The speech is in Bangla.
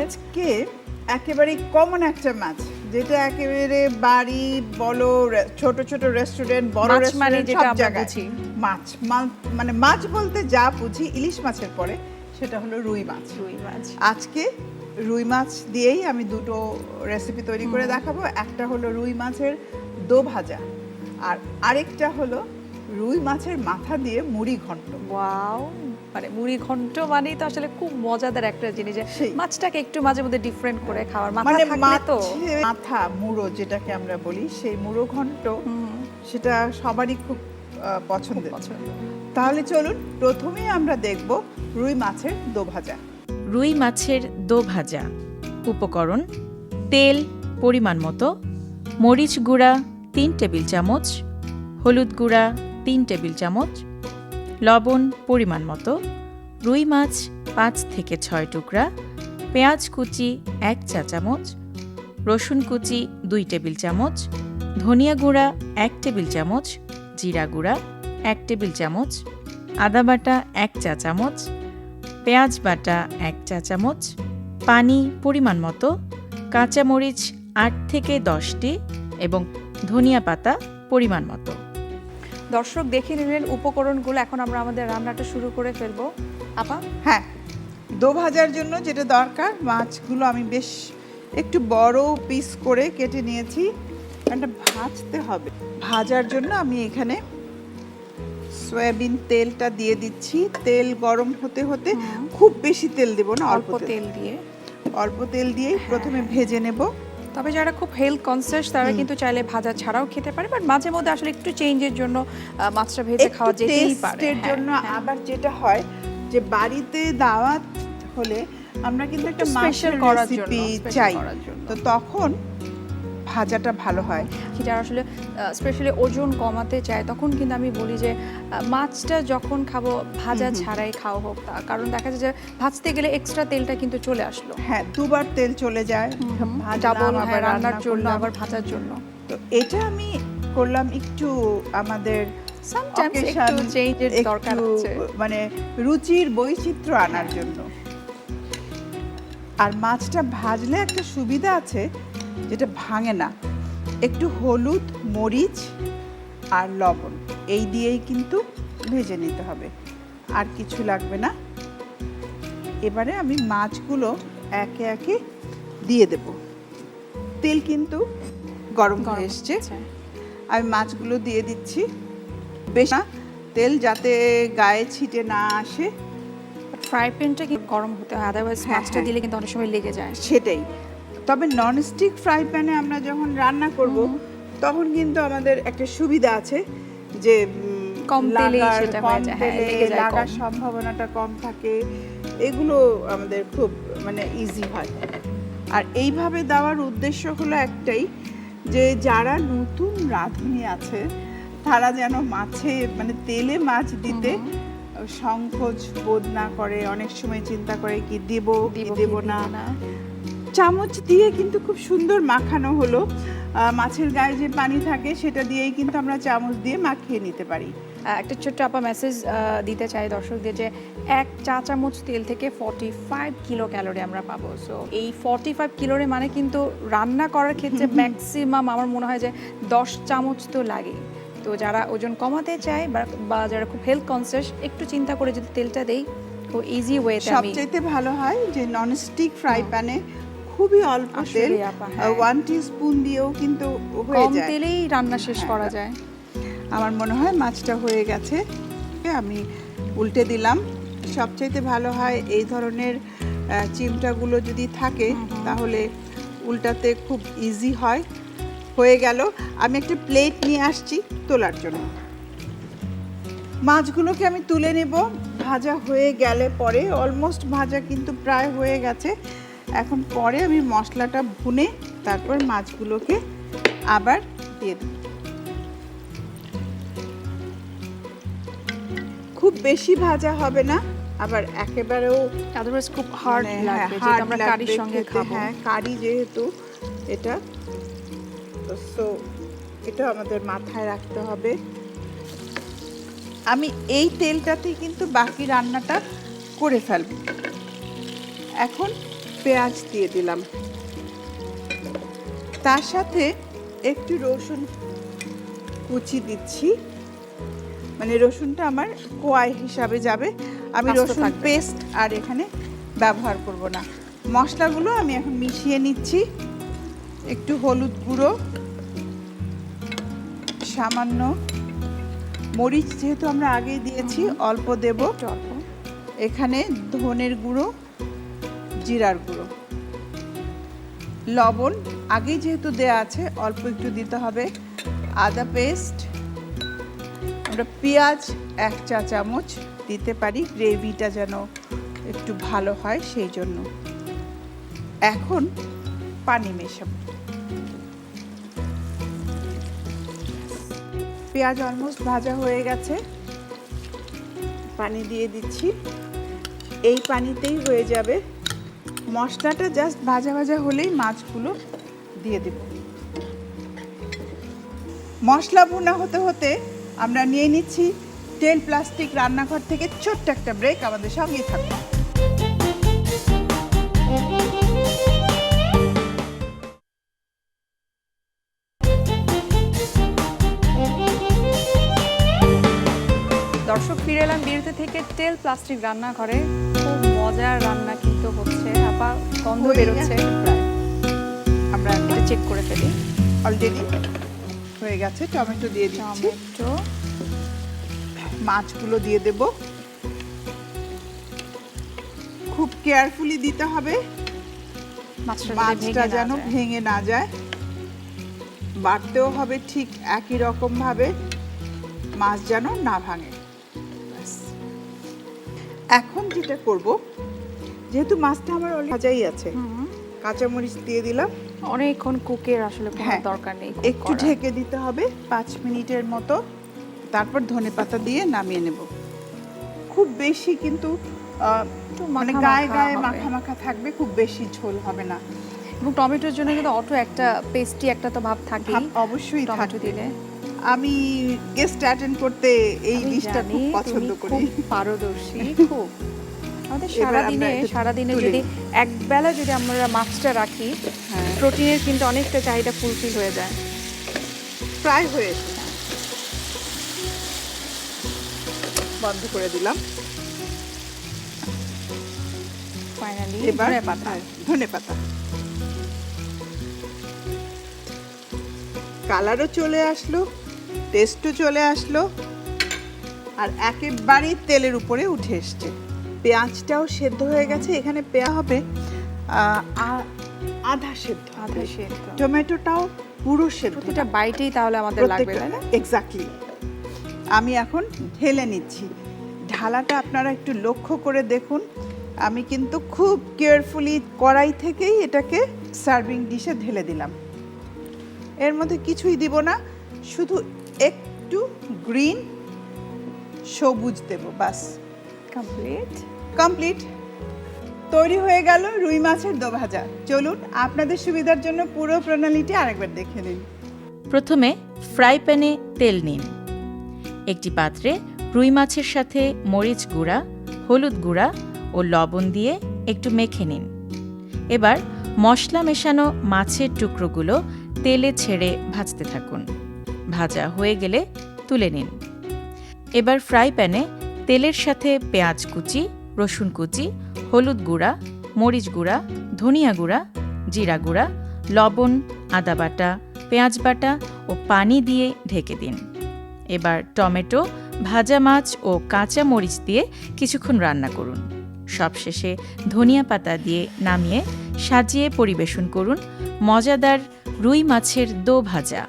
আজকে একেবারে কমন একটা মাছ, যেটা একেবারে বাড়ি বলো, ছোট ছোট রেস্টুরেন্ট, বড় রেস্টুরেন্ট, সব জায়গায় মাছ। মানে মাছ বলতে যা বুঝি ইলিশ মাছের পরে সেটা হলো রুই মাছ। আজকে রুই মাছ দিয়েই আমি দুটো রেসিপি তৈরি করে দেখাবো। একটা হলো রুই মাছের দো ভাজা, আর আরেকটা হলো রুই মাছের মাথা দিয়ে মুড়ি ঘন্ট। ওয়াও, মানে মুড়ি ঘন্ট মানেই তো আসলে খুব মজাদার একটা জিনিস, মাছটাকে একটু মাঝে মধ্যে ডিফারেন্ট করে খাওয়ার। মানে মাথা মুড়ো যেটাকে আমরা বলি, সেই মুড়ো ঘন্ট সেটা সবারই খুব পছন্দের। তাহলে চলুন প্রথমেই আমরা দেখব রুই মাছের দো ভাজা। রুই মাছের দো ভাজা উপকরণ: তেল পরিমাণ মতো, মরিচ গুঁড়া 3 টেবিল চামচ, হলুদ গুঁড়া 3 টেবিল চামচ, লবণ পরিমাণ মতো, রুই মাছ 5 থেকে 6 টুকরা, পেঁয়াজ কুচি 1 চা চামচ, রসুন কুচি 2 টেবিল চামচ, ধনিয়া গুঁড়া 1 টেবিল চামচ, জিরা গুঁড়া 1 টেবিল চামচ, আদা বাটা 1 চা চামচ, পেঁয়াজ বাটা 1 চা চামচ, পানি পরিমাণ মতো, কাঁচামরিচ 8 থেকে 10টি এবং ধনিয়া পাতা পরিমাণ মতো। দর্শক দেখে নিলেন উপকরণগুলো, এখন আমরা আমাদের রান্নাটা শুরু করে ফেলবো। আপা? হ্যাঁ, দো ভাজার জন্য যেটা দরকার, মাছগুলো আমি বেশ একটু বড় পিস করে কেটে নিয়েছি। এটা ভাজতে হবে। ভাজার জন্য আমি এখানে সয়াবিন তেলটা দিয়ে দিচ্ছি। তেল গরম হতে হতে, খুব বেশি তেল দেব না, অল্প তেল দিয়ে প্রথমে ভেজে নেব। তবে যারা খুব হেলথ কনসিয়াস তারা কিন্তু চাইলে ভাজা ছাড়াও খেতে পারে, বাট মাঝে মধ্যে আসলে একটু চেঞ্জের জন্য মাছটা ভেজে খাওয়া যেতেই পারে। টেস্টের জন্য আবার যেটা হয় যে বাড়িতে দাওয়াত হলে আমরা কিন্তু একটা স্পেশাল রেসিপি চাই, তো তখন ভাজাটা ভালো হয়। যারা আসলে স্পেশালি ওজন কমাতে চায় তখন কিন্তু আমি বলি যে মাছটা যখন খাবো ভাজা ছাড়াই খাওয়া হোক, কারণ দেখা যায় যে ভাজতে গেলে এক্সট্রা তেলটা কিন্তু চলে আসলো। হ্যাঁ, দুবার তেল চলে যায়, ডাবল, আবার রান্নার জন্য আবার ভাজার জন্য। তো এটা আমি করলাম একটু আমাদের সামটাইমস একটু চেঞ্জের দরকার আছে, মানে রুচির বৈচিত্র্য আনার জন্য। আর মাছটা ভাজলে একটা সুবিধা আছে, যেটা ভাঙে না। একটু হলুদ, মরিচ আর লবণ এই দিয়েই কিন্তু ভেজে নিতে হবে, আর কিছু লাগবে না। এবারে আমি মাছগুলো একে একে দিয়ে দেব। তেল কিন্তু গরম হয়ে এসছে, আমি মাছগুলো দিয়ে দিচ্ছি। বেশ না তেল যাতে গায়ে ছিটে না আসে। ফ্রাই প্যানটা কি গরম হতে হয়, আদারওয়াইজ মাছটা দিলে কিন্তু অনেক সময় লেগে যায়। সেটাই। তবে ননস্টিক ফ্রাই প্যানে আমরা যখন রান্না করব তখন কিন্তু আমাদের একটা সুবিধা আছে যে কম তেলে সেটা হয়ে যায়, লাগার সম্ভাবনাটা কম থাকে। এগুলো আমাদের খুব মানে ইজি হয়। আর এইভাবে দেওয়ার উদ্দেশ্য হলো একটাই, যে যারা নতুন রাঁধুনি আছে তারা যেন মাছে মানে তেলে মাছ দিতে সংকোচ বোধ না করে। অনেক সময় চিন্তা করে কি দেব না। চামচ দিয়ে কিন্তু খুব সুন্দর মাখানো হলো। মাছের গায়ে যে পানি থাকে সেটা দিয়েই কিন্তু আমরা চামচ দিয়ে মাখিয়ে নিতে পারি। একটা ছোট্ট আপা মেসেজ দিতে চাই দর্শকদের যে 1 চা চামচ তেল থেকে 45 কিলো ক্যালোরি আমরা পাবো। সো এই 45 কিলোরে মানে কিন্তু রান্না করার ক্ষেত্রে ম্যাক্সিমাম আমার মনে হয় যে 10 চামচ তো লাগে। তো যারা ওজন কমাতে চায় বা যারা খুব হেলথ কনসিয়াস, একটু চিন্তা করে যদি তেলটা দেই খুব ইজি ওয়েতে। সবচেয়ে ভালো হয় যে ননস্টিক ফ্রাই প্যানে খুবই অল্প তেল, 1 টিস্পুন দিয়েও কিন্তু হয়ে যায়, কম তেলেই রান্না শেষ করা যায়। আমার মনে হয় মাছটা হয়ে গেছে, আমি উল্টে দিলাম। সবচেয়ে ভালো হয় এই ধরনের চিমটাগুলো যদি থাকে তাহলে উল্টাতে খুব ইজি হয়। হয়ে গেল। আমি একটা প্লেট নিয়ে আসছি তোলার জন্য। মাছগুলোকে আমি তুলে নেব। ভাজা হয়ে গেলে পরে, অলমোস্ট ভাজা কিন্তু প্রায় হয়ে গেছে, এখন পরে আমি মশলাটা ভুনে তারপর মাছগুলোকে আবার দিয়ে দেব। খুব বেশি ভাজা হবে না, আবার একেবারেও আদারওয়াইজ খুব হার্ড লাগবে, যেটা আমরা কারির সঙ্গে খাবো। হ্যাঁ, কারি যেহেতু এটা, তো এটা আমাদের মাথায় রাখতে হবে। আমি এই তেলটাতেই কিন্তু বাকি রান্নাটা করে ফেলব। এখন পেঁয়াজ দিয়ে দিলাম, তার সাথে একটু রসুন কুচি দিচ্ছি, মানে রসুনটা আমার কোয়াই হিসাবে যাবে, আমি আস্ত রসুন থাকবে। পেস্ট আর এখানে ব্যবহার করব না। মশলাগুলো আমি এখন মিশিয়ে নিচ্ছি। একটু হলুদ গুঁড়ো, সামান্য মরিচ যেহেতু আমরা আগেই দিয়েছি অল্প দেব, একটু অল্প। এখানে ধনের গুঁড়ো, জিরার গুঁড়ো, লবণ আগেই যেহেতু দেয়া আছে অল্প একটু দিতে হবে, আদা পেস্ট, আমরা পেঁয়াজ 1 চা চামচ দিতে পারি গ্রেভিটা যেন একটু ভালো হয় সেই জন্য। এখন পানি মেশাবো। পেঁয়াজ অলমোস্ট ভাজা হয়ে গেছে, পানি দিয়ে দিচ্ছি, এই পানিতেই হয়ে যাবে। মশলাটা জাস্ট ভাজা ভাজা হলেই মাছগুলো দিয়ে দেব। মশলা ভুনা হতে হতে আমরা নিয়ে নিচ্ছি তেল প্লাস্টিক রান্নাঘর থেকে ছোট্ট একটা ব্রেক, আমাদের সঙ্গেই থাকবে। দর্শক, ফিরে এলাম বিরতি থেকে তেল প্লাস্টিক রান্নাঘরে। খুব মজার রান্না কিন্তু হচ্ছে, আপা গন্ধ বেরোচ্ছে। প্রায় আমরা এটা চেক করে ফেলি। অলরেডি হয়ে গেছে, টমেটো দিয়ে দিচ্ছি, টমেটো, মাছগুলো দিয়ে দেব। খুব কেয়ারফুলি দিতে হবে, মাছটা যেন ভেঙে না যায়। বাটতেও হবে ঠিক একই রকম ভাবে, মাছ যেন না ভাঙে। ব্যাস। এখন যেটা করব, যেহেতু মাছটা আমার অলরেডি ভাজাই আছে, কাঁচামরিচ দিয়ে দিলাম, অনেকক্ষণ কুকের আসলে কোনো হ্যাঁ, দরকার নেই। একটু ঢেকে দিতে হবে 5 মিনিটের মতো, তারপর ধনেপাতা দিয়ে নামিয়ে নেব। খুব বেশি কিন্তু মানে গায়ে গায়ে মাখা মাখা থাকবে, খুব বেশি ঝোল হবে না। এবং টমেটোর জন্য কিন্তু অটো একটা পেস্টি একটা তো ভাব থাকে, অবশ্যই টমেটো থাকবে। দিলে। আমি গেস্ট অ্যাটেন্ড করতে এই ডিশটা খুব পছন্দ করি, পারদর্শী খুব। আমাদের এবার আমরা এটা সারাদিনে তুলে যদি নিই। একবেলা যদি আমরা মাছটা রাখি, হ্যাঁ, প্রোটিনের কিন্তু অনেকটা চাহিদা ফুলফিল হয়ে যায়। ফ্রাই হয়ে এসেছে, বন্ধ করে দিলাম। ফাইনালি এবার পাতা। ধনেপাতা, কালারও চলে আসলো, টেস্টও চলে আসলো, আর একেবারেই তেলের উপরে উঠে এসছে। পেঁয়াজটাও সেদ্ধ হয়ে গেছে, এখানে পেঁয়াজ হবে আধা সেদ্ধ, আধা সেদ্ধ। টমেটোটাও পুরো সেদ্ধ, প্রতিটা বাইটেই তাহলে আমাদের লাগবে, তাই না? এক্স্যাক্টলি। আমি এখন ঢেলে নিচ্ছি। ঢালাটা আপনারা একটু লক্ষ্য করে দেখুন, আমি কিন্তু খুব কেয়ারফুলি কড়াই থেকেই এটাকে সার্ভিং ডিশে ঢেলে দিলাম। এর মধ্যে কিছুই দিব না, শুধু একটু গ্রিন সবুজ দেব, বাস। কমপ্লিট তৈরি হয়ে গেল রুই মাছের দো ভাজা। চলুন আপনাদের সুবিধার জন্য পুরো প্রণালীটি আরেকবার দেখে নিন। প্রথমে ফ্রাই প্যানে তেল নিন। একটি পাত্রে রুই মাছের সাথে মরিচ গুঁড়া, হলুদ গুঁড়া ও লবণ দিয়ে একটু মেখে নিন। এবার মশলা মেশানো মাছের টুকরোগুলো তেলে ছেড়ে ভাজতে থাকুন। ভাজা হয়ে গেলে তুলে নিন। এবার ফ্রাই প্যানে তেলের সাথে পেঁয়াজ কুচি, রসুন কুচি, হলুদ গুঁড়া, মরিচ গুঁড়া, ধনিয়া গুঁড়া, জিরা গুঁড়া, লবণ, আদা বাটা, পেঁয়াজ বাটা ও পানি দিয়ে ঢেকে দিন। এবার টমেটো, ভাজা মাছ ও কাঁচা মরিচ দিয়ে কিছুক্ষণ রান্না করুন। সবশেষে ধনিয়া পাতা দিয়ে নামিয়ে সাজিয়ে পরিবেশন করুন মজাদার রুই মাছের দো ভাজা।